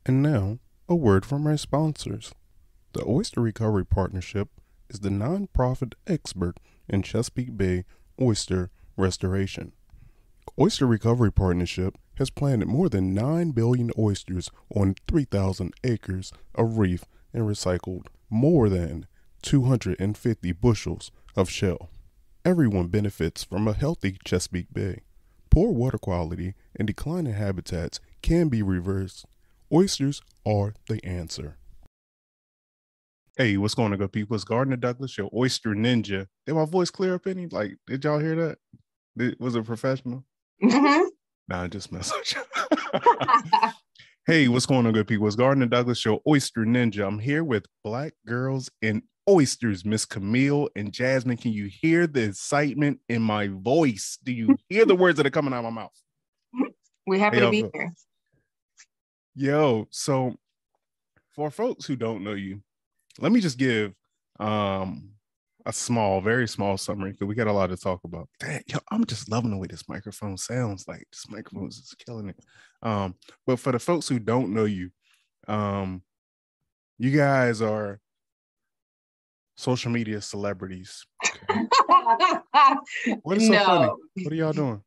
And now, a word from our sponsors. The Oyster Recovery Partnership is the nonprofit expert in Chesapeake Bay oyster restoration. Oyster Recovery Partnership has planted more than 9 billion oysters on 3,000 acres of reef and recycled more than 250 bushels of shell. Everyone benefits from a healthy Chesapeake Bay. Poor water quality and declining habitats can be reversed. Oysters are the answer. Hey, what's going on, good people? It's Gardner Douglas, your oyster ninja. Did my voice clear up any? Like, did y'all hear that? Was it professional? Mm-hmm. Nah, just message. Hey, what's going on, good people? It's Gardner Douglas, your oyster ninja. I'm here with Black Girls and Oysters, Miss Camille and Jasmine. Can you hear the excitement in my voice? Do you hear the words that are coming out of my mouth? We're happy to be here. Yo, so for folks who don't know you, let me just give a small, very small summary because we got a lot to talk about. Dang, yo, I'm just loving the way this microphone sounds. Like this microphone is killing it. But for the folks who don't know you, you guys are social media celebrities. Okay? What is so funny? What are y'all doing?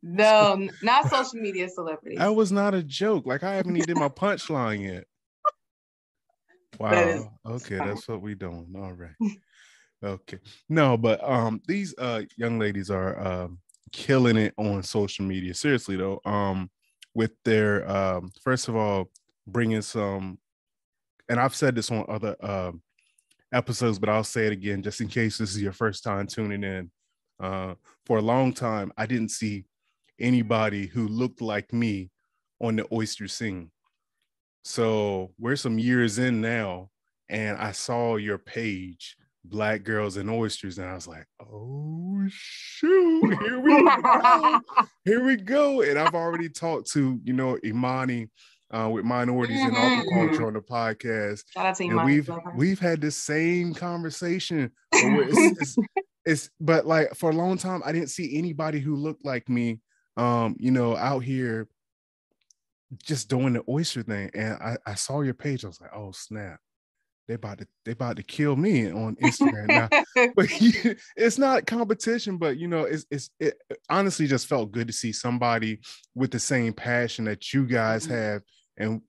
No, not social media celebrities. That was not a joke. Like I haven't even did my punchline yet. Wow. Okay, that's what we doing. All right. Okay. No, but these young ladies are killing it on social media. Seriously though, with their first of all bringing some, and I've said this on other episodes, but I'll say it again just in case this is your first time tuning in. For a long time, I didn't see anybody who looked like me on the oyster scene. So we're some years in now, and I saw your page, Black Girls and Oysters, and I was like, oh shoot, here we go. Here we go. And I've already talked to, Imani with minorities in aquaculture on the podcast. Shout out to Imani. We've had the same conversation. But like for a long time, I didn't see anybody who looked like me, out here just doing the oyster thing. And I saw your page. I was like, oh snap. They about to kill me on Instagram now. But it's not competition, but it honestly just felt good to see somebody with the same passion that you guys have, and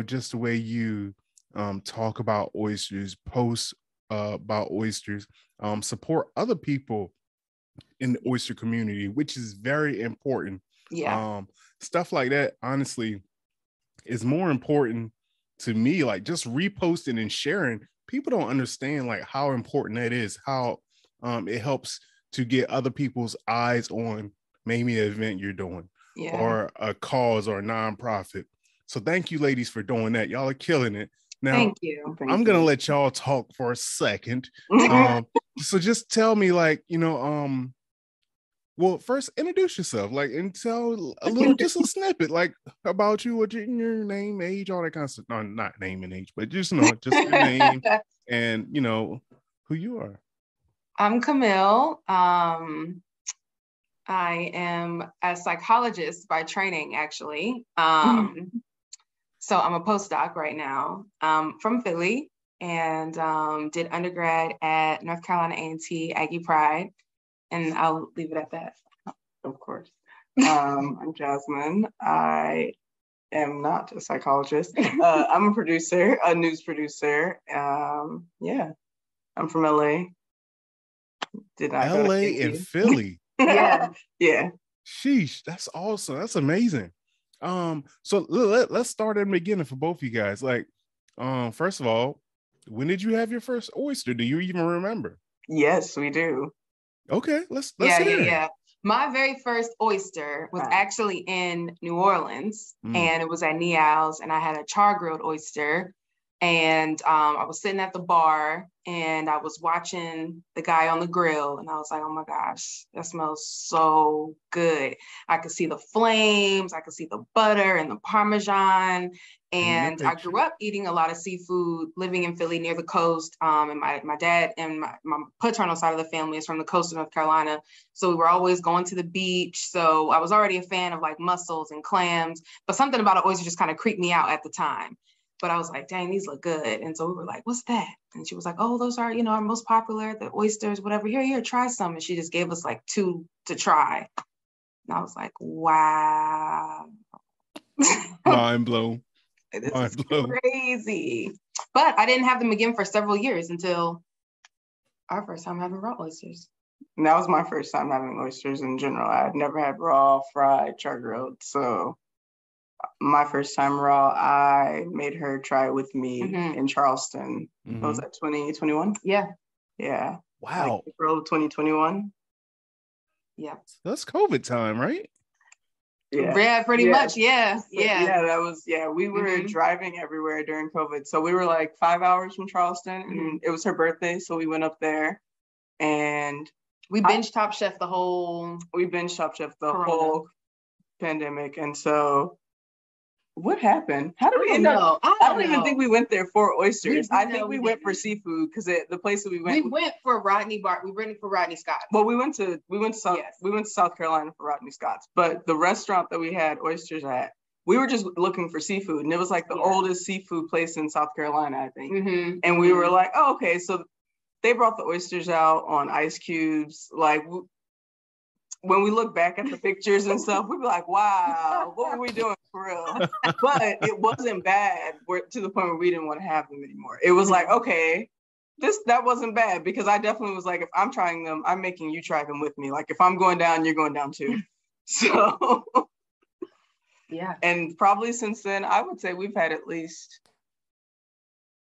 just the way you talk about oysters, post about oysters, support other people in the oyster community, which is very important. Yeah. Stuff like that, honestly, is more important to me. Like just reposting and sharing, people don't understand like how important that is, how it helps to get other people's eyes on maybe an event you're doing, or a cause or a nonprofit. So thank you ladies for doing that. Y'all are killing it. Now, thank you. I'm gonna let y'all talk for a second. So just tell me, like, well, first introduce yourself, like, and tell a little, just a snippet, like, about you, what your name, age, all that kind of stuff. No, not name and age, but just just your name and who you are. I'm Camille. I am a psychologist by training, actually. So I'm a postdoc right now, from Philly, and did undergrad at North Carolina A&T Aggie Pride. And I'll leave it at that. Of course. I'm Jasmine. I am not a psychologist. I'm a producer, a news producer. Yeah, I'm from LA. Did not go to LA and Philly. Yeah. Sheesh, that's awesome. That's amazing. So let's start at the beginning for both of you guys. Like, first of all, when did you have your first oyster? Do you even remember? Yes, we do. Okay, let's hear it. My very first oyster was actually in New Orleans, and it was at Nial's, and I had a char grilled oyster. And I was sitting at the bar and I was watching the guy on the grill and I was like, oh my gosh, that smells so good. I could see the flames, I could see the butter and the Parmesan. And I grew up eating a lot of seafood, living in Philly near the coast. And my dad and my paternal side of the family is from the coast of North Carolina. So we were always going to the beach. So I was already a fan of like mussels and clams, but something about an oyster just kind of creeped me out at the time. But I was like, dang, these look good. And so we were like, what's that? And she was like, oh, those are, our most popular, the oysters, whatever. Here, try some. And she just gave us like 2 to try. And I was like, wow. Mind blown. This is crazy. But I didn't have them again for several years until our first time having raw oysters. And that was my first time having oysters in general. I had never had raw, fried, char grilled. So my first time raw, I made her try it with me in Charleston. What was that, 2021? Yeah. Wow. Like April 2021. Yeah. That's COVID time, right? Yeah, pretty much. Yeah. That was, we were driving everywhere during COVID. So we were like 5 hours from Charleston and it was her birthday. So we went up there and we binge Top Chef the whole whole pandemic. And so what happened? How did we end up? I don't even think we went there for oysters. I think we went for seafood because the place that we went. We went for Rodney Scott. Well, we went to South Carolina for Rodney Scott's, but the restaurant that we had oysters at, we were just looking for seafood, and it was like the oldest seafood place in South Carolina, I think. And we were like, oh, okay, so they brought the oysters out on ice cubes, like. When we look back at the pictures and stuff, we'd be like, wow, what were we doing for real? But it wasn't bad to the point where we didn't want to have them anymore. It was like, okay, that wasn't bad because I definitely was like, if I'm trying them, I'm making you try them with me. Like if I'm going down, you're going down too. So, yeah. And probably since then, I would say we've had at least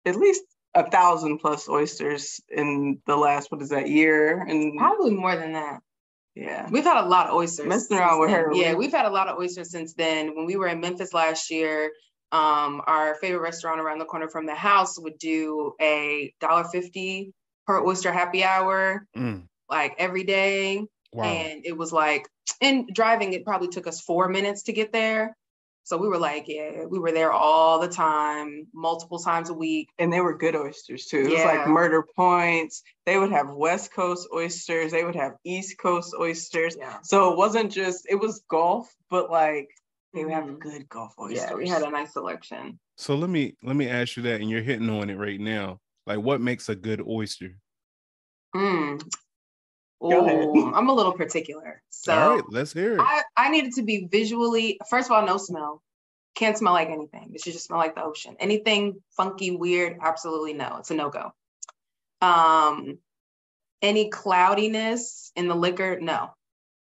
1,000+ oysters in the last, year? And probably more than that. Yeah. We've had a lot of oysters. Messing around with her. Yeah, we've had a lot of oysters since then. When we were in Memphis last year, our favorite restaurant around the corner from the house would do a $1.50 per oyster happy hour, like every day. Wow. And it was like, and driving, it probably took us 4 minutes to get there. So we were like, we were there all the time, multiple times a week. And they were good oysters too. It was like Murder Points. They would have West Coast oysters. They would have East Coast oysters. Yeah. So it wasn't just, it was Gulf, but like they would have good Gulf oysters. Yeah, we had a nice selection. So let me ask you that, and you're hitting on it right now. Like what makes a good oyster? Go ahead. I'm a little particular. So all right, let's hear it. I need it to be visually, first of all, no smell. Can't smell like anything. It should just smell like the ocean. Anything funky, weird, absolutely no. It's a no-go. Any cloudiness in the liquor, no.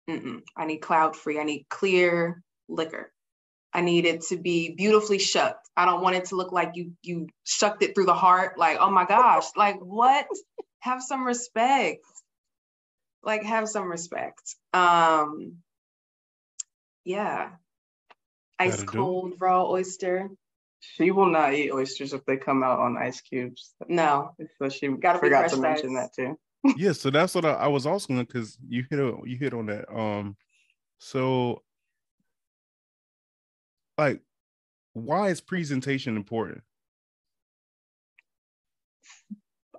I need cloud-free. I need clear liquor. I need it to be beautifully shucked. I don't want it to look like you shucked it through the heart. Like, oh my gosh, like what? Have some respect. Like, have some respect. Yeah. Ice cold raw oyster. She will not eat oysters if they come out on ice cubes. No. So she forgot to mention that too. Yeah, so that's what I was also going, because you hit on that. So like, why is presentation important?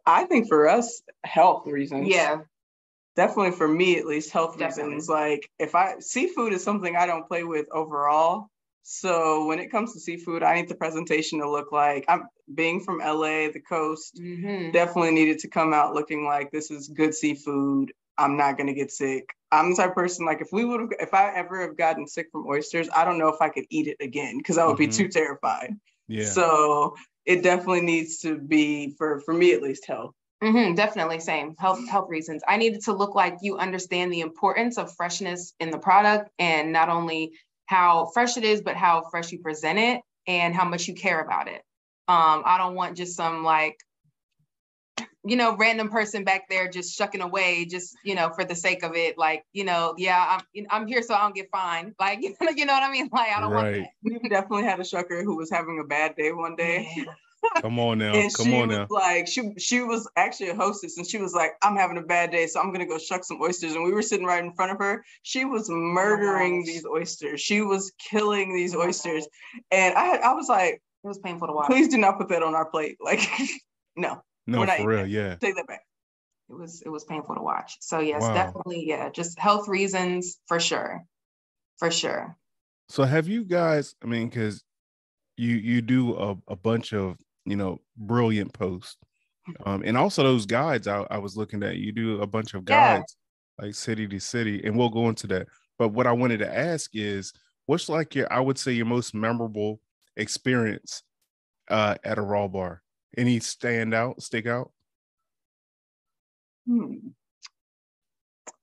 I think for us, health reasons. Yeah. Definitely for me, at least, health reasons. Like seafood is something I don't play with overall. So when it comes to seafood, I need the presentation to look like, I'm being from LA, the coast, definitely needed to come out looking like this is good seafood. I'm not going to get sick. I'm the type of person, like if I ever have gotten sick from oysters, I don't know if I could eat it again because I would be too terrified. Yeah. So it definitely needs to be, for me at least, health. Definitely, same. Health reasons. I need it to look like you understand the importance of freshness in the product, and not only how fresh it is, but how fresh you present it and how much you care about it. I don't want just some random person back there just shucking away, just, for the sake of it. Like, I'm here so I don't get fined. Like, you know what I mean? Like, I don't want that. We've definitely had a shucker who was having a bad day one day. Come on now. And Come she on was now. like, she was actually a hostess, and she was like, I'm having a bad day, so I'm gonna go shuck some oysters. And we were sitting right in front of her. She was murdering these oysters. She was killing these oysters. And I was like, it was painful to watch. Please do not put that on our plate. Like, no, No, for real, yeah. Take that back. It was painful to watch. So yes, Wow. definitely, yeah, just health reasons for sure. For sure. So have you guys, I mean, because you do a bunch of, brilliant posts. And also those guides I was looking at, you do a bunch of guides, like city to city, and we'll go into that. But what I wanted to ask is, what's like I would say your most memorable experience at a raw bar? Any stick out?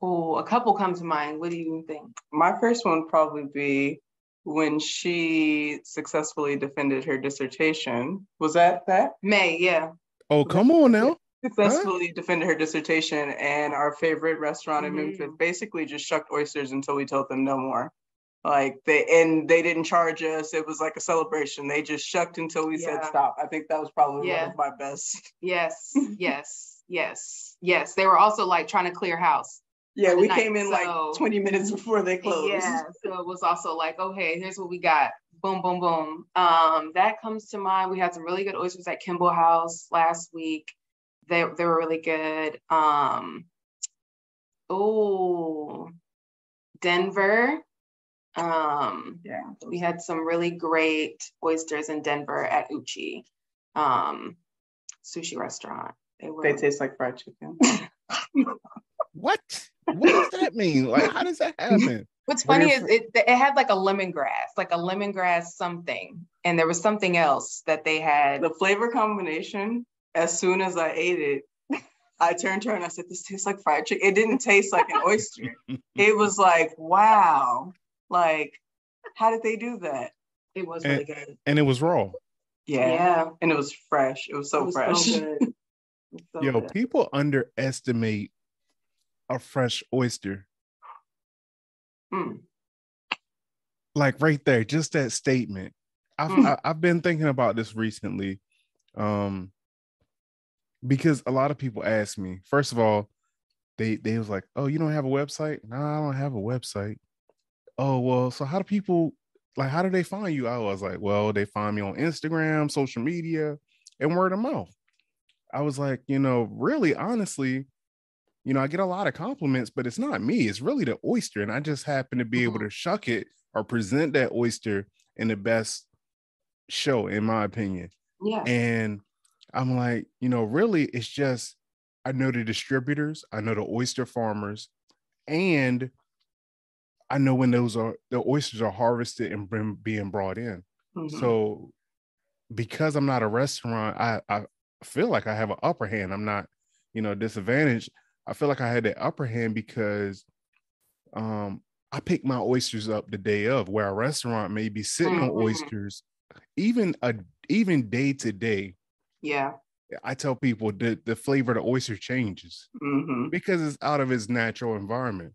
Oh, a couple come to mind. What do you think? My first one would probably be when she successfully defended her dissertation. Was that? May, yeah. Oh, come on now. Successfully defended her dissertation, and our favorite restaurant in Memphis basically just shucked oysters until we told them no more. Like they didn't charge us. It was like a celebration. They just shucked until we said stop. I think that was probably one of my best. Yes. They were also like trying to clear house. Yeah, we came in like 20 minutes before they closed. Yeah, so it was also like, okay, here's what we got. Boom, boom, boom. That comes to mind. We had some really good oysters at Kimball House last week. They were really good. Denver. We had some really great oysters in Denver at Uchi sushi restaurant. They taste like fried chicken. What does that mean? Like, how does that happen? What's funny is it had like a lemongrass something, and there was something else that they had. The flavor combination, as soon as I ate it, I turned to her and I said, this tastes like fried chicken. It didn't taste like an oyster. It was like, wow. Like, how did they do that? It was really good. And it was raw. Yeah. And it was fresh. It was so fresh. So good. So people underestimate a fresh oyster. Like right there, just that statement. I've been thinking about this recently. Because a lot of people ask me, first of all, they was like, oh, you don't have a website? No, I don't have a website. Oh, well, so how do they find you? I was like, well, they find me on Instagram, social media, and word of mouth. I was like, really, honestly, I get a lot of compliments, but it's not me. It's really the oyster. And I just happen to be able to shuck it or present that oyster in the best show, in my opinion. Yeah. And I'm like, really, it's just, I know the distributors, I know the oyster farmers, and I know when the oysters are harvested and being brought in. So because I'm not a restaurant, I feel like I have an upper hand. I'm not, disadvantaged. I feel like I had that upper hand because I pick my oysters up the day of, where a restaurant may be sitting on oysters, even day to day. Yeah. I tell people that the flavor of the oyster changes because it's out of its natural environment.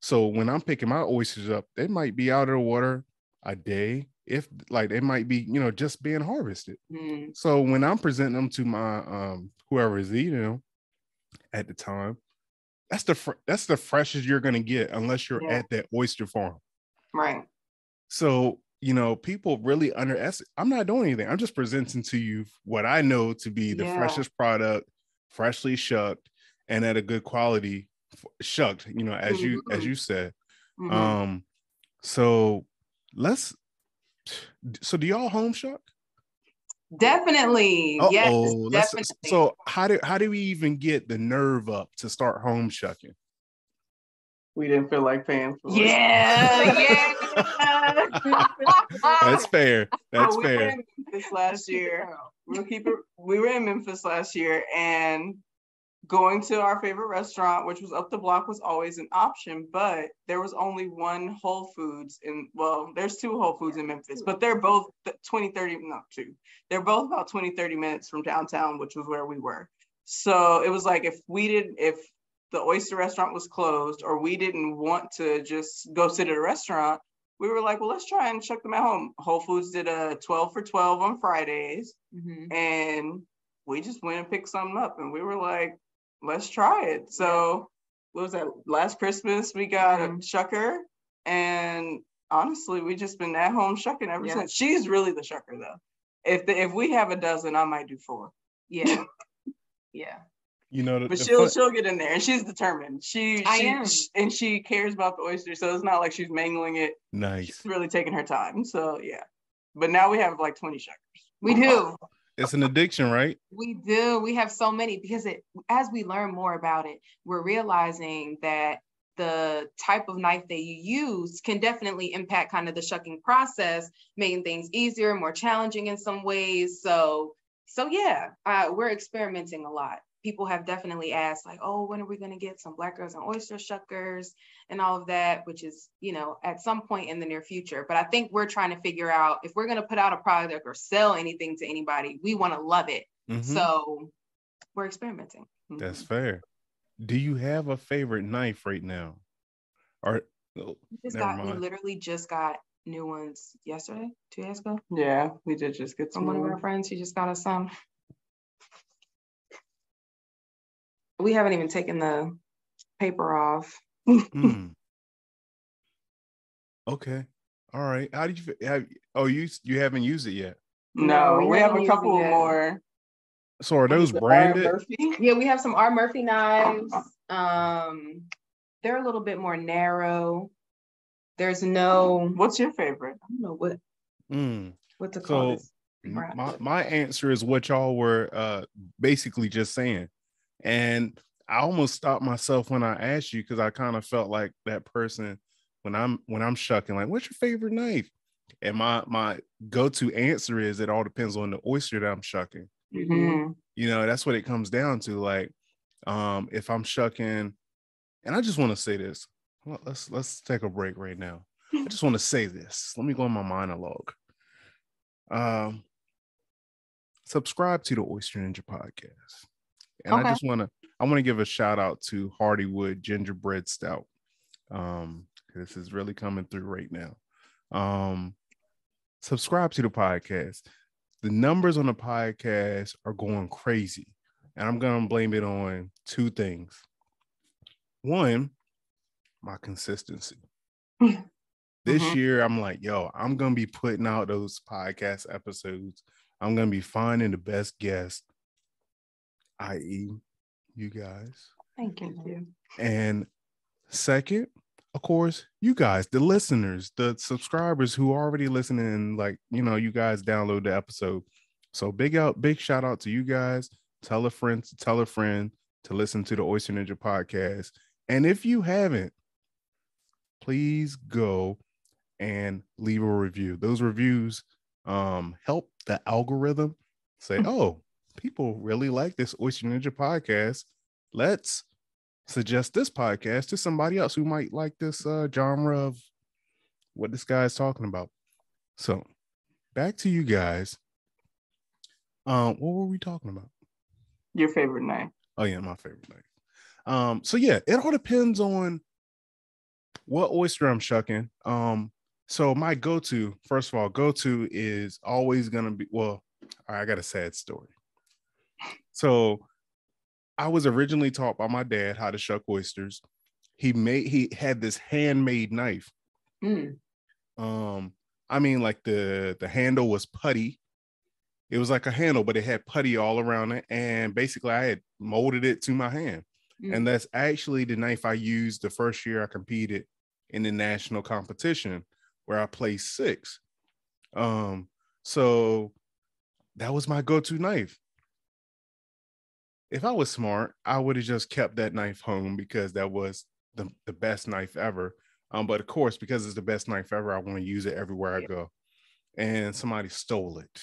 So when I'm picking my oysters up, they might be out of the water a day, if like they might be, just being harvested. So when I'm presenting them to my whoever is eating them at the time, that's the freshest you're gonna get unless you're at that oyster farm. Right. So people really underestimate. I'm not doing anything. I'm just presenting to you what I know to be the freshest product, freshly shucked, and at a good quality shucked, as you said. So do y'all home shuck? Definitely. Yes, definitely. So how do we even get the nerve up to start home shucking? We didn't feel like paying for it. Yeah. That's fair. That's fair. We were in Memphis last year. We were in Memphis last year, and going to our favorite restaurant, which was up the block, was always an option, but there was only one Whole Foods there's two Whole Foods in Memphis, but they're both 20, 30, not two. They're both about 20, 30 minutes from downtown, which was where we were. So it was like, if the oyster restaurant was closed, or we didn't want to just go sit at a restaurant, we were like, well, let's try and shuck them at home. Whole Foods did a 12 for 12 on Fridays. And we just went and picked something up, and we were like, let's try it. So what was that? Last Christmas, we got a shucker, and honestly, we just been at home shucking ever since. She's really the shucker, though. If we have a dozen, I might do 4. Yeah. Yeah. You know, but she'll get in there, and she's determined. She and she cares about the oyster, so it's not like she's mangling it. Nice. She's really taking her time. So yeah. But now we have like 20 shuckers. We do. It's an addiction, right? We do. We have so many, because as we learn more about it, we're realizing that the type of knife that you use can definitely impact kind of the shucking process, making things easier, more challenging in some ways. So yeah, we're experimenting a lot. People have definitely asked, like, oh, when are we going to get some Black Girls and Oyster shuckers and all of that, which is, at some point in the near future. But I think we're trying to figure out, if we're going to put out a product or sell anything to anybody, we want to love it. So we're experimenting. That's fair. Do you have a favorite knife right now? Or we literally just got new ones yesterday, 2 days ago. Yeah, we did just get some. From one of our friends, he just got us some. We haven't even taken the paper off. Okay. All right. How did you have? Oh, you haven't used it yet? No, we have a couple more. So are those branded? Yeah, we have some R. Murphy knives. They're a little bit more narrow. There's no. What's your favorite? I don't know what to call this. My answer is what y'all were basically just saying. And I almost stopped myself when I asked you, because I kind of felt like that person when I'm shucking, like, what's your favorite knife? And my go-to answer is, it all depends on the oyster that I'm shucking. That's what it comes down to. Like, if I'm shucking, and I just want to say this. Well, let's take a break right now. I just want to say this. Let me go in my monologue. Subscribe to the Oyster Ninja podcast. And I want to give a shout out to Hardywood Gingerbread Stout. This is really coming through right now. Subscribe to the podcast. The numbers on the podcast are going crazy, and I'm going to blame it on 2 things. One, my consistency. This year, I'm like, I'm going to be putting out those podcast episodes. I'm going to be finding the best guests, i.e., you guys. Thank you. And second, of course, you guys, the listeners, the subscribers who are already listening, like, you guys download the episode. So big shout out to you guys. Tell a friend to listen to the Oyster Ninja podcast. And if you haven't, please go and leave a review. Those reviews help the algorithm say, oh, people really like this Oyster Ninja podcast. Let's suggest this podcast to somebody else who might like this genre of what this guy is talking about. So back to you guys. What were we talking about? Your favorite knife. Oh yeah, my favorite knife. So yeah, it all depends on what oyster I'm shucking. So my go-to is always gonna be, I got a sad story. So I was originally taught by my dad how to shuck oysters. He had this handmade knife. I mean, like the handle was putty. It was like a handle, but it had putty all around it. And basically I had molded it to my hand. And that's actually the knife I used the first year I competed in the national competition, where I placed 6. So that was my go-to knife. If I was smart, I would have just kept that knife home, because that was the best knife ever. But of course, because it's the best knife ever, I want to use it everywhere I go. And somebody stole it.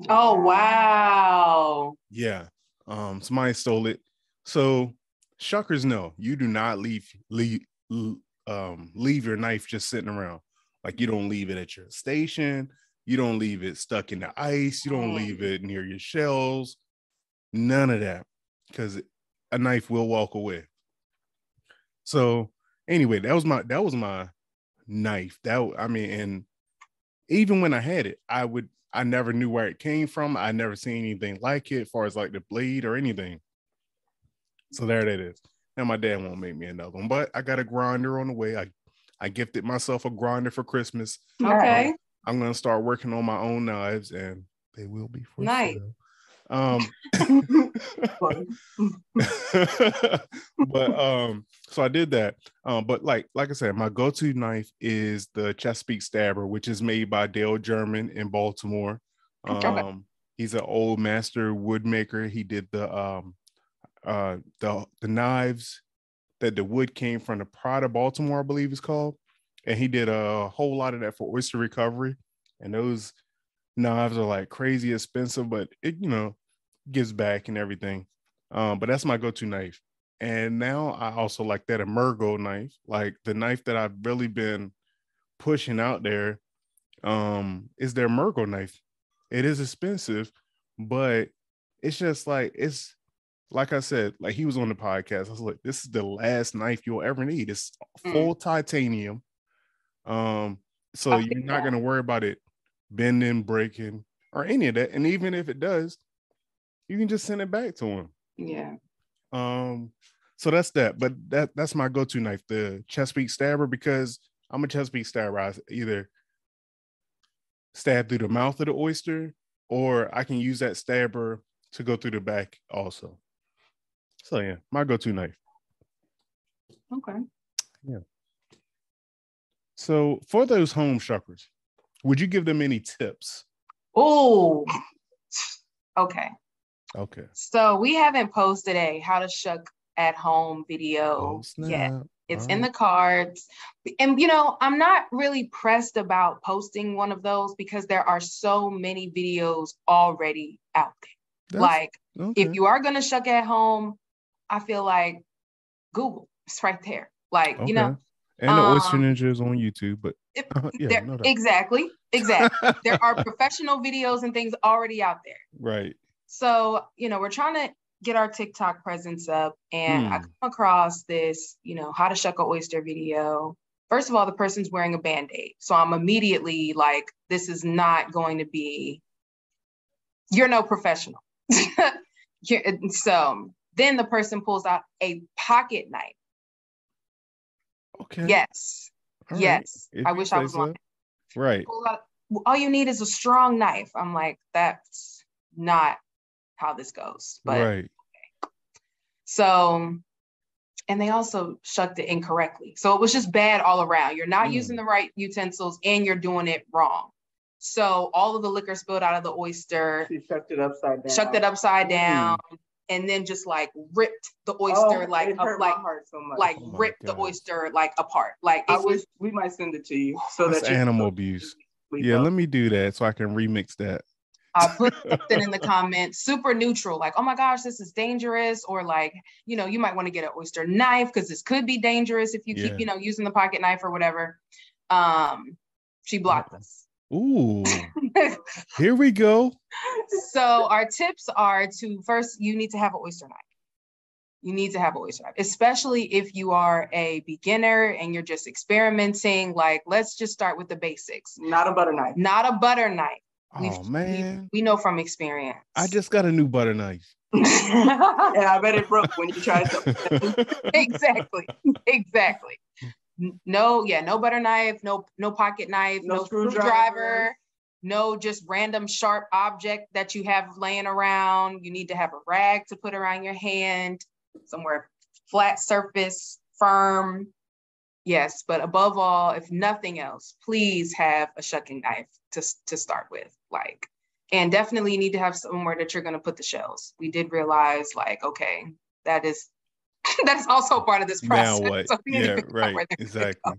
Oh, wow. Yeah. Somebody stole it. So shuckers know you do not leave your knife just sitting around. Like, you don't leave it at your station. You don't leave it stuck in the ice. You don't leave it near your shells. None of that, because a knife will walk away. So anyway, that was my knife. And even when I had it, I never knew where it came from. I never seen anything like it as far as like the blade or anything. So there that is. Now my dad won't make me another one, but I got a grinder on the way. I gifted myself a grinder for Christmas. Okay. I'm gonna start working on my own knives, and they will be for sale. But so I did that. But like I said, my go-to knife is the Chesapeake Stabber, which is made by Dale German in Baltimore. He's an old master woodmaker. He did the knives that the wood came from the Pride of Baltimore, I believe it's called. And he did a whole lot of that for oyster recovery. And those knives are like crazy expensive, but it, gives back and everything. But that's my go-to knife. And now I also like that Emergo knife, like the knife that I've really been pushing out there, is their Emergo knife. It is expensive, but it's just like I said, like he was on the podcast. I was like, this is the last knife you'll ever need. It's full titanium. So you're not going to worry about it bending, breaking, or any of that. And even if it does, you can just send it back to him. Yeah. So that's that. But that's my go-to knife, the Chesapeake Stabber, because I'm a Chesapeake Stabber. I either stab through the mouth of the oyster, or I can use that stabber to go through the back also. So yeah, my go-to knife. Okay. Yeah. So for those home shuckers, would you give them any tips? Oh, okay. Okay. So we haven't posted a how to shuck at home video yet. It's in the cards. And, I'm not really pressed about posting one of those because there are so many videos already out there. If you are going to shuck at home, I feel like Google, it's right there. And the Oyster Ninja is on YouTube, but exactly. There are professional videos and things already out there. Right. So, we're trying to get our TikTok presence up, and I come across this, how to shuck an oyster video. First of all, the person's wearing a Band-Aid. So I'm immediately like, this is not going to be, you're no professional. So then the person pulls out a pocket knife. Okay. Yes. All yes. Right. I wish I was lying. Right. All you need is a strong knife. I'm like, that's not how this goes. But right. Okay. So, and they also shucked it incorrectly. So it was just bad all around. You're not using the right utensils and you're doing it wrong. So all of the liquor spilled out of the oyster. She shucked it upside down. And then just like ripped the oyster ripped the oyster like apart. Like I wish we might send it to you so that's animal abuse. Yeah, let me do that so I can remix that. I put something in the comments, super neutral, like, oh my gosh, this is dangerous, or like, you might want to get an oyster knife because this could be dangerous if you keep, using the pocket knife or whatever. She blocked us. Ooh, here we go. So our tips are first, you need to have an oyster knife. You need to have an oyster knife, especially if you are a beginner and you're just experimenting. Like, let's just start with the basics. Not a butter knife. Oh man, we know from experience. I just got a new butter knife. And I bet it broke when you tried to. Exactly. No butter knife, no pocket knife, no screwdriver, no just random sharp object that you have laying around. You need to have a rag to put around your hand, somewhere flat surface, firm. Yes, but above all, if nothing else, please have a shucking knife to start with. And definitely you need to have somewhere that you're going to put the shells. We did realize, okay, that is also part of this process. Now what? So right. Exactly.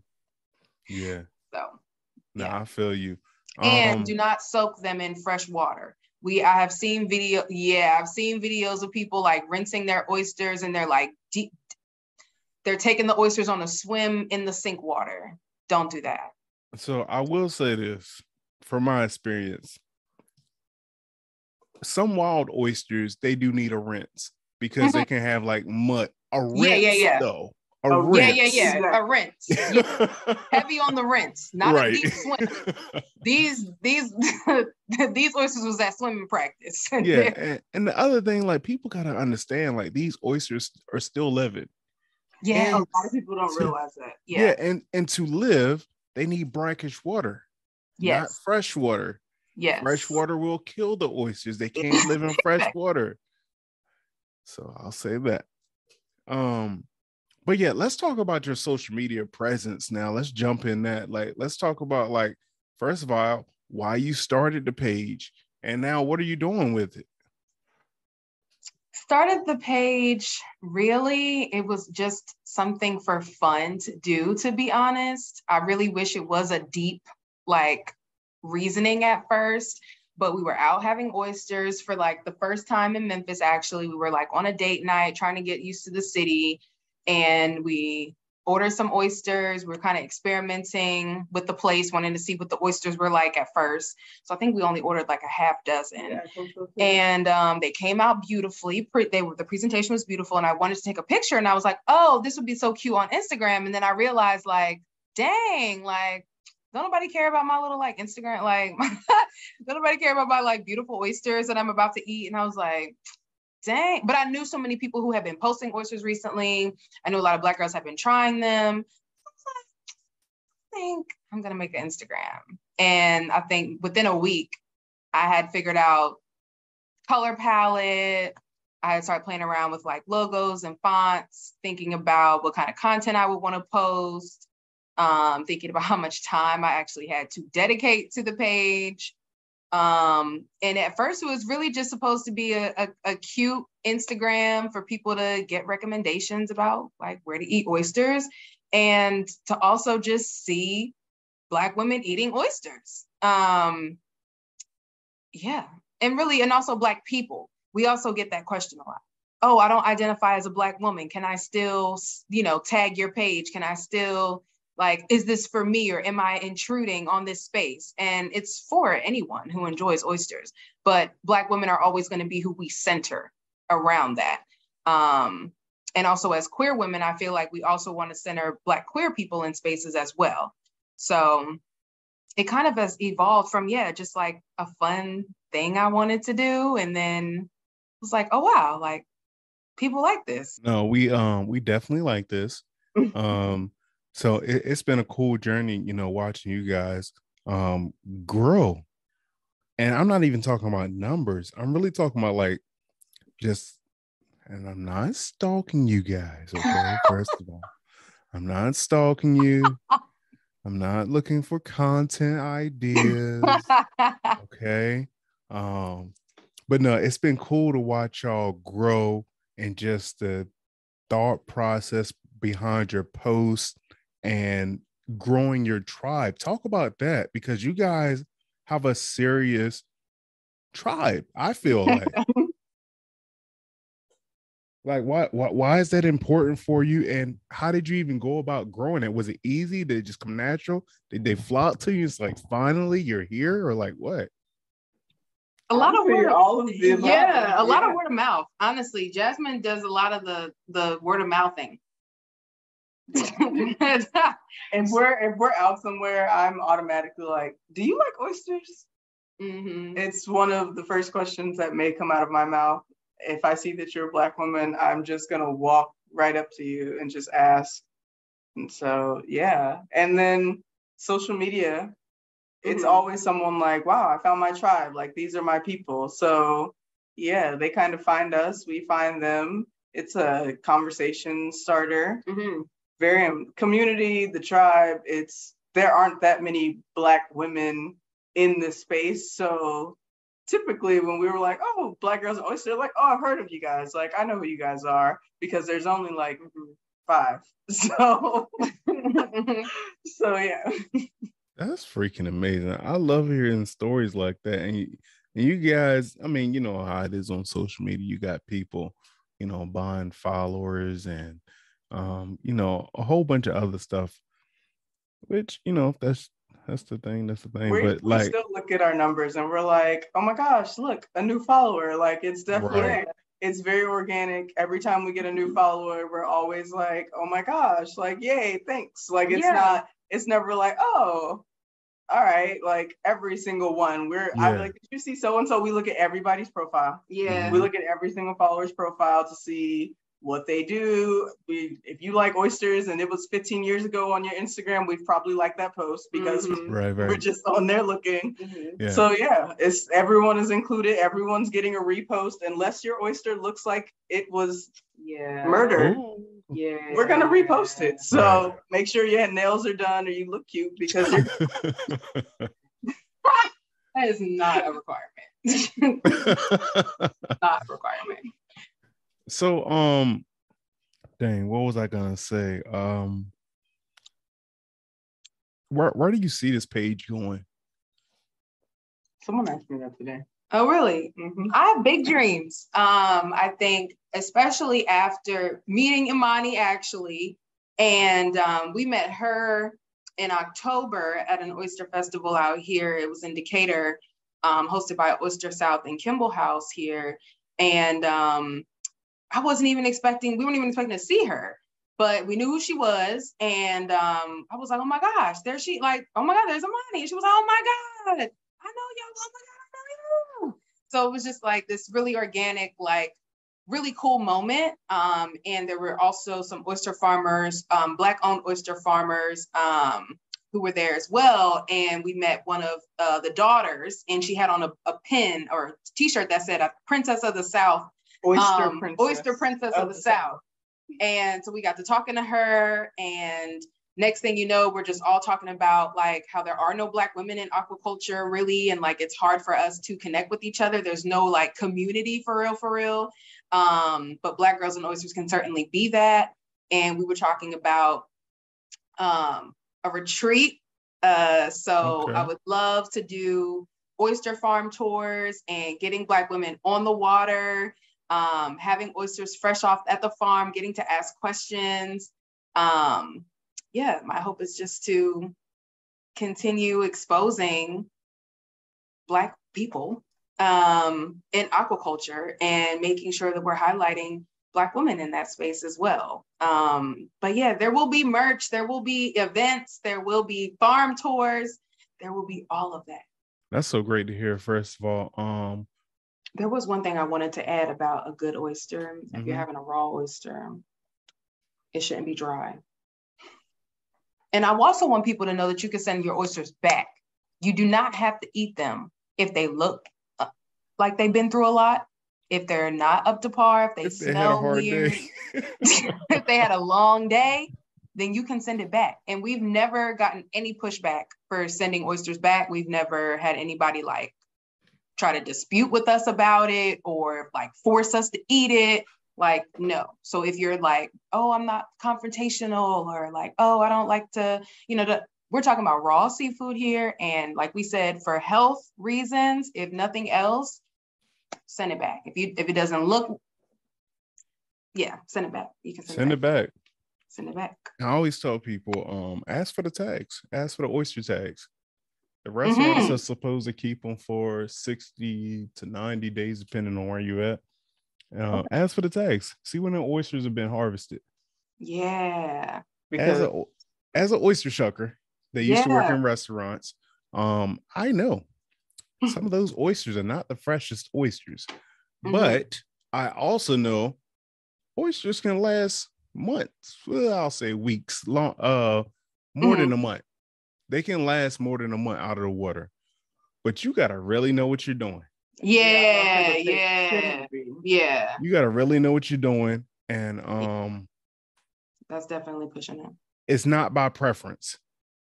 Yeah. So. I feel you. And do not soak them in fresh water. I have seen videos of people rinsing their oysters and they're they're taking the oysters on a swim in the sink water. Don't do that. So I will say this, from my experience, some wild oysters, they do need a rinse because they can have mud. A rinse, though. A Oh, Yeah, rinse. yeah. A rinse. Yeah. Heavy on the rinse, not a deep swim. These these oysters was at swimming practice. Yeah, and the other thing, like, people gotta understand, like, these oysters are still living. Yeah, a lot of people don't realize that. Yeah, and to live, they need brackish water, not Yes. fresh water. Yes. Fresh water will kill the oysters. They can't live in fresh water. So I'll say that. But yeah, let's talk about your social media presence now. Let's jump in that. Like, let's talk about, like, first of all, why you started the page, and now what are you doing with it? Started the page, really, it was just something for fun to do, to be honest. I really wish it was a deep, like, reasoning at first, but we were out having oysters for like the first time in Memphis. Actually, we were like on a date night trying to get used to the city, and we ordered some oysters. We were kind of experimenting with the place, wanting to see what the oysters were like at first. So I think we only ordered like a half dozen. And they came out beautifully. The presentation was beautiful, and I wanted to take a picture, and I was like, oh, this would be so cute on Instagram. And then I realized, like, dang, like, don't nobody care about my little, like, Instagram, like, don't nobody care about my, like, beautiful oysters that I'm about to eat. And I was like, dang. But I knew so many people who have been posting oysters recently. I knew a lot of Black girls have been trying them. I was like, I think I'm gonna make an Instagram. And I think within a week, I had figured out color palette. I had started playing around with like logos and fonts, thinking about what kind of content I would want to post, thinking about how much time I actually had to dedicate to the page. And at first it was really just supposed to be a cute Instagram for people to get recommendations about like where to eat oysters, and to also just see Black women eating oysters. Yeah. And also Black people. We also get that question a lot. Oh, I don't identify as a Black woman. Can I still, tag your page? Can I still, like, is this for me, or am I intruding on this space? And it's for anyone who enjoys oysters, but Black women are always going to be who we center around that. And also as queer women, I feel like we also want to center Black queer people in spaces as well. So it kind of has evolved from, just like a fun thing I wanted to do. And then it was like, oh, wow, like people like this. No, we definitely like this. So it's been a cool journey, watching you guys grow. And I'm not even talking about numbers. I'm really talking about like just, and I'm not stalking you guys, okay? First of all, I'm not stalking you. I'm not looking for content ideas. Okay. But no, it's been cool to watch y'all grow, and just the thought process behind your posts and growing your tribe. Talk about that, because you guys have a serious tribe, I feel like. Like, why is that important for you? And how did you even go about growing it? Was it easy? Did it just come natural? Did they flock to you? It's like, finally you're here, or like what? A lot of word, all of them. Yeah, a lot of word of mouth. Honestly, Jasmine does a lot of the word of mouthing. if we're out somewhere, I'm automatically like, do you like oysters? Mm-hmm. It's one of the first questions that may come out of my mouth. If I see that you're a Black woman, I'm just gonna walk right up to you and just ask. And so, yeah. And then social media, it's always someone like, wow, I found my tribe. Like, these are my people. So yeah, they kind of find us, we find them. It's a conversation starter. Very community, the tribe. There aren't that many Black women in this space. So typically when we were like, oh, Black girls and Oyster, like, oh, I've heard of you guys. Like, I know who you guys are, because there's only like 5. So, so yeah. That's freaking amazing. I love hearing stories like that. And you guys, I mean, you know how it is on social media. You got people, buying followers and, a whole bunch of other stuff, which, that's the thing. That's the thing. We like, still look at our numbers and we're like, oh my gosh, look, a new follower. Like, it's definitely, right. It's very organic. Every time we get a new follower, we're always like, oh my gosh, like, yay, thanks. Like, it's never like, oh, all right. Like every single one. I'd be like, did you see so-and-so? We look at everybody's profile. Yeah. We look at every single follower's profile to see what they do. If you like oysters and it was 15 years ago on your Instagram, we've probably liked that post because we're just on there looking. So it's everyone is included. Everyone's getting a repost unless your oyster looks like it was murdered. Ooh. We're gonna repost it. So make sure your nails are done or you look cute because that is not a requirement. Not a requirement. So, dang, what was I gonna say? Where do you see this page going? Someone asked me that today. Oh, really? Mm-hmm. I have big dreams. I think, especially after meeting Imani, actually, and we met her in October at an oyster festival out here. It was in Decatur, hosted by Oyster South and Kimball House here, and we weren't even expecting to see her, but we knew who she was. And I was like, oh my gosh, there's she, like, oh my God, there's Imani. And she was like, oh my God, I know y'all, oh my God, I know you. So it was just like this really organic, like really cool moment. And there were also some oyster farmers, Black-owned oyster farmers who were there as well. And we met one of the daughters, and she had on a pin or t-shirt that said, Princess of the South. Oyster Princess of the South. And so we got to talking to her, and next thing you know, we're just all talking about like how there are no Black women in aquaculture really, and like it's hard for us to connect with each other. There's no like community for real. But Black girls and oysters can certainly be that. And we were talking about a retreat. I would love to do oyster farm tours and getting Black women on the water, having oysters fresh off at the farm, getting to ask questions. My hope is just to continue exposing Black people in aquaculture and making sure that we're highlighting Black women in that space as well. But yeah, there will be merch, there will be events, there will be farm tours, there will be all of that. That's so great to hear, first of all. There was one thing I wanted to add about a good oyster. If you're having a raw oyster, it shouldn't be dry. And I also want people to know that you can send your oysters back. You do not have to eat them if they look like they've been through a lot, if they're not up to par, if they smell weird, if they had a long day, then you can send it back. And we've never gotten any pushback for sending oysters back. We've never had anybody like try to dispute with us about it or like force us to eat it. Like, no. So if you're like, oh, I'm not confrontational, or like, oh, I don't like to, we're talking about raw seafood here. And like we said, for health reasons, if nothing else, send it back. If it doesn't look, send it back. You can send it back. Send it back. I always tell people, ask for the tags, ask for the oyster tags. The restaurants are supposed to keep them for 60 to 90 days, depending on where you're at. Ask for the tags. See when the oysters have been harvested. Yeah. Because as an oyster shucker, they used to work in restaurants. I know some of those oysters are not the freshest oysters, but I also know oysters can last months. Well, I'll say weeks, long, more than a month. They can last more than a month out of the water, but you gotta really know what you're doing. Yeah. You gotta really know what you're doing, and that's definitely pushing it. It's not by preference.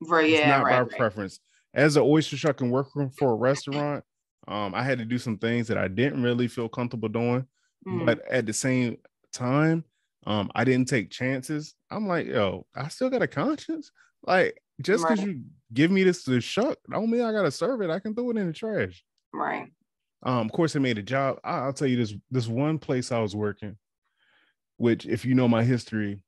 Preference. As an oyster shucking worker for a restaurant, I had to do some things that I didn't really feel comfortable doing, but at the same time, I didn't take chances. I'm like, yo, I still got a conscience. Like, just because you give me this to shuck, don't mean I gotta serve it. I can throw it in the trash. Right. Of course, it made a job. I'll tell you this one place I was working, which, if you know my history,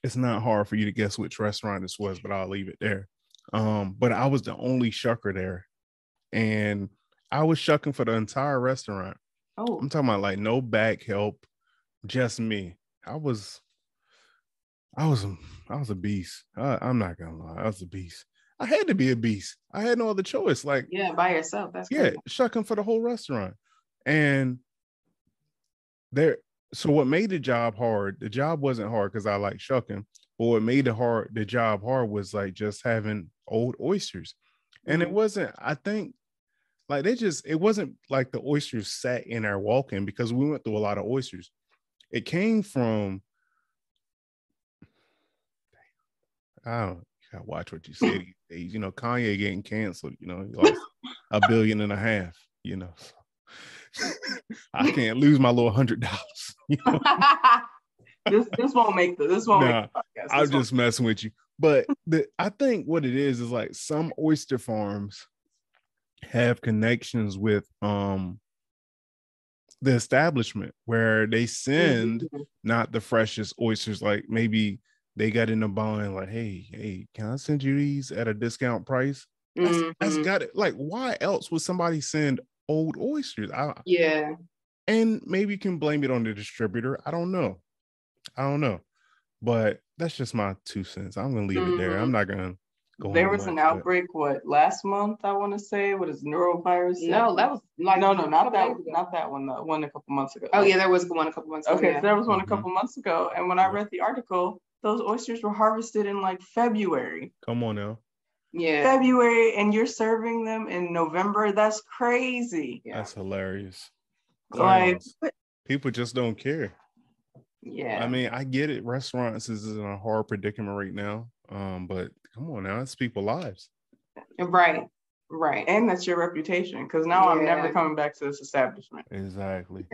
it's not hard for you to guess which restaurant this was, but I'll leave it there. But I was the only shucker there, and I was shucking for the entire restaurant. Oh, I'm talking about like no back help, just me. I was a beast. I'm not gonna lie, I was a beast. I had to be a beast. I had no other choice. Like, yeah, by yourself. That's yeah, crazy. shucking for the whole restaurant. And there, so what made the job hard? The job wasn't hard because I like shucking, but what made the job hard was like just having old oysters. And it wasn't, I think, like it wasn't like the oysters sat in our walk-in because we went through a lot of oysters. It came from, I don't, you gotta watch what you say these days. You know, Kanye getting canceled, you know, he lost $1.5 billion, you know. So I can't lose my little $100. You know? This won't make the Nah, podcast. I'm just messing with you. But I think what it is like some oyster farms have connections with the establishment where they send not the freshest oysters. Like maybe they got in a bond like, hey, can I send you these at a discount price? That's got it. Like, why else would somebody send old oysters? Yeah. And maybe you can blame it on the distributor. I don't know. But that's just my 2 cents. I'm gonna leave it there. I'm not gonna go. There was an outbreak. What, last month? I want to say. What is neurovirus? No, that was like no, not that one. The one a couple months ago. Oh yeah, there was one a couple months ago. Okay, yeah. so there was one a couple months ago, and when I read the article, those oysters were harvested in like February. Come on now. Yeah. February, and you're serving them in November. That's crazy. Yeah. That's hilarious. Like, people just don't care. Yeah. I mean, I get it. Restaurants is in a hard predicament right now. But come on now, it's people's lives. Right. And that's your reputation. Because now I'm never coming back to this establishment. Exactly.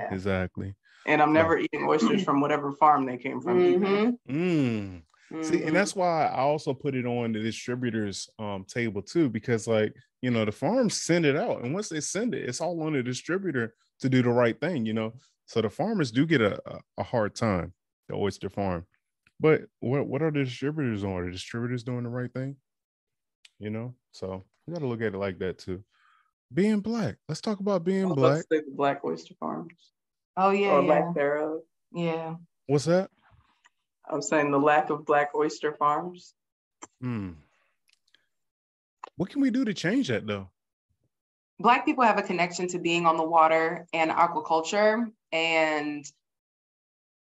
And I'm never eating oysters from whatever farm they came from. See, and that's why I also put it on the distributors table too, because like, you know, the farms send it out, and once they send it, it's all on the distributor to do the right thing, you know. So the farmers do get a hard time, the oyster farm. But what are the distributors on? Are the distributors doing the right thing? You know, so we got to look at it like that too. Being black. Let's talk about being black. Let's say the black oyster farms. Oh yeah, or lack thereof. Yeah. What's that? I'm saying the lack of black oyster farms. What can we do to change that though? Black people have a connection to being on the water and aquaculture. And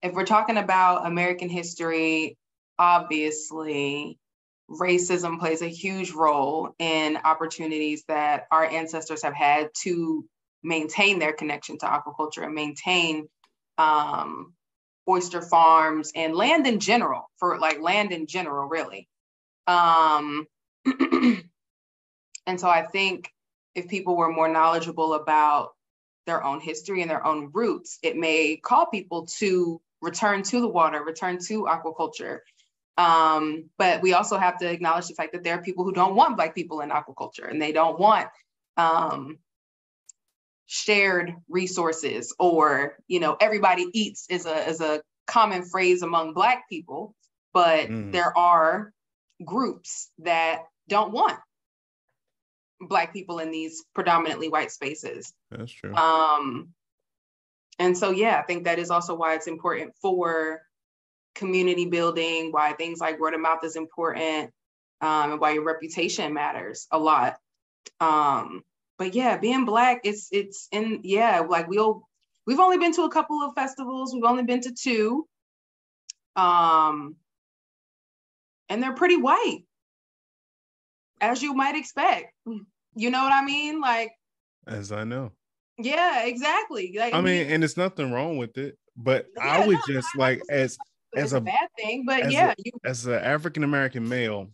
if we're talking about American history, obviously racism plays a huge role in opportunities that our ancestors have had to maintain their connection to aquaculture and maintain oyster farms and land in general, really. And so I think if people were more knowledgeable about their own history and their own roots, it may call people to return to the water, return to aquaculture. But we also have to acknowledge the fact that there are people who don't want Black people in aquaculture, and they don't want shared resources, or, you know, everybody eats is a common phrase among Black people, but there are groups that don't want Black people in these predominantly white spaces. That's true. And so, yeah, I think that is also why it's important for community building, why things like word of mouth is important, and why your reputation matters a lot. But yeah, being Black, like we've only been to a couple of festivals. We've only been to 2. And they're pretty white, as you might expect. You know what I mean? Like, as I know. Yeah, exactly. Like, I mean, and there's nothing wrong with it, but I would just like as a bad thing, but as an African American male,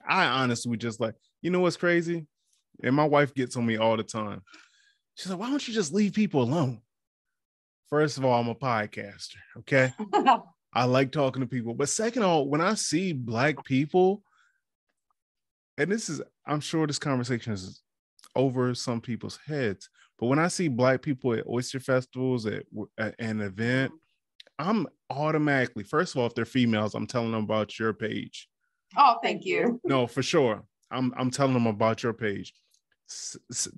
I honestly would just like, you know what's crazy? And my wife gets on me all the time. She's like, why don't you just leave people alone? First of all, I'm a podcaster, okay? I like talking to people. But second of all, when I see Black people, and I'm sure this conversation is over some people's heads, but when I see Black people at oyster festivals, at an event, I'm automatically, first of all, if they're females, I'm telling them about your page. Oh, thank you. No, for sure. I'm telling them about your page.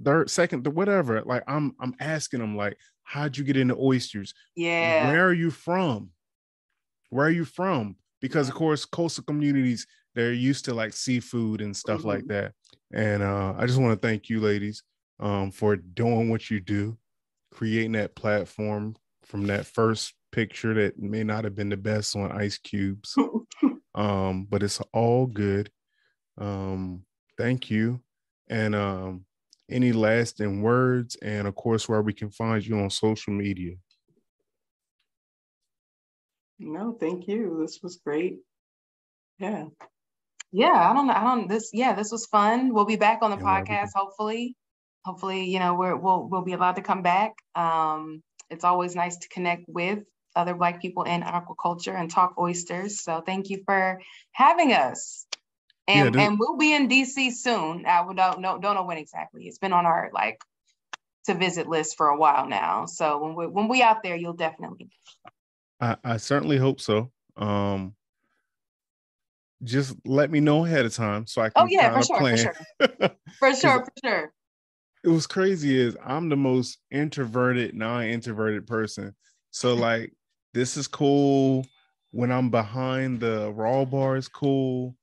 Third, second, whatever. Like I'm asking them, like, how'd you get into oysters? Yeah. Where are you from? Where are you from? Because of course, coastal communities, they're used to like seafood and stuff like that. And I just want to thank you ladies for doing what you do, creating that platform from that first picture that may not have been the best on ice cubes. But it's all good. Thank you. And any lasting words, and of course, where we can find you on social media. No, thank you. This was great. Yeah. Yeah, this was fun. We'll be back on the And podcast, hopefully. Hopefully, you know, we'll be allowed to come back. It's always nice to connect with other Black people in aquaculture and talk oysters. So thank you for having us. And we'll be in DC soon. I don't know when exactly. It's been on our like to visit list for a while now. So when we out there, you'll definitely. I certainly hope so. Just let me know ahead of time so I can kind of plan. For sure. It was crazy is I'm the most introverted, non-introverted person. So like this is cool. When I'm behind the raw bar is cool.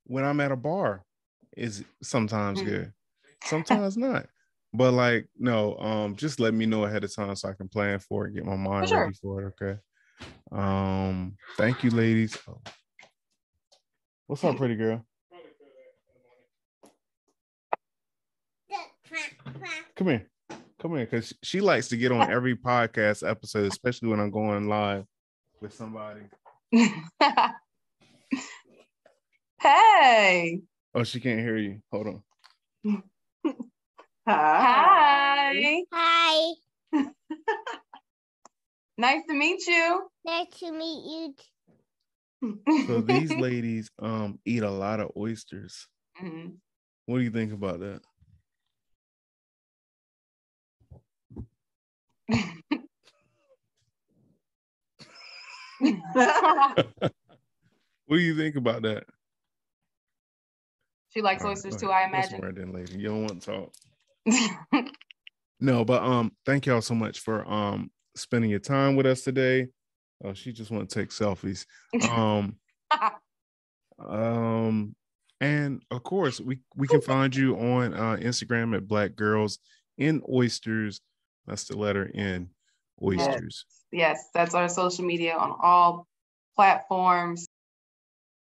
When I'm at a bar is sometimes good. Sometimes not. But like, no, just let me know ahead of time so I can plan for it, get my mind ready for it. Okay. Thank you, ladies. What's up, pretty girl? Come here, because she likes to get on every podcast episode, especially when I'm going live with somebody. Hey. Oh, she can't hear you. Hold on. Hi. Hi. Nice to meet you. Nice to meet you. So these ladies eat a lot of oysters. Mm-hmm. What do you think about that? What do you think about that? She likes oysters too, I imagine. Right then, lady. You don't want to talk. No, but thank y'all so much for spending your time with us today. Oh, she just want to take selfies. And of course, we can find you on Instagram at Black Girls in Oysters. That's the letter N, Oysters. Yes, that's our social media on all platforms.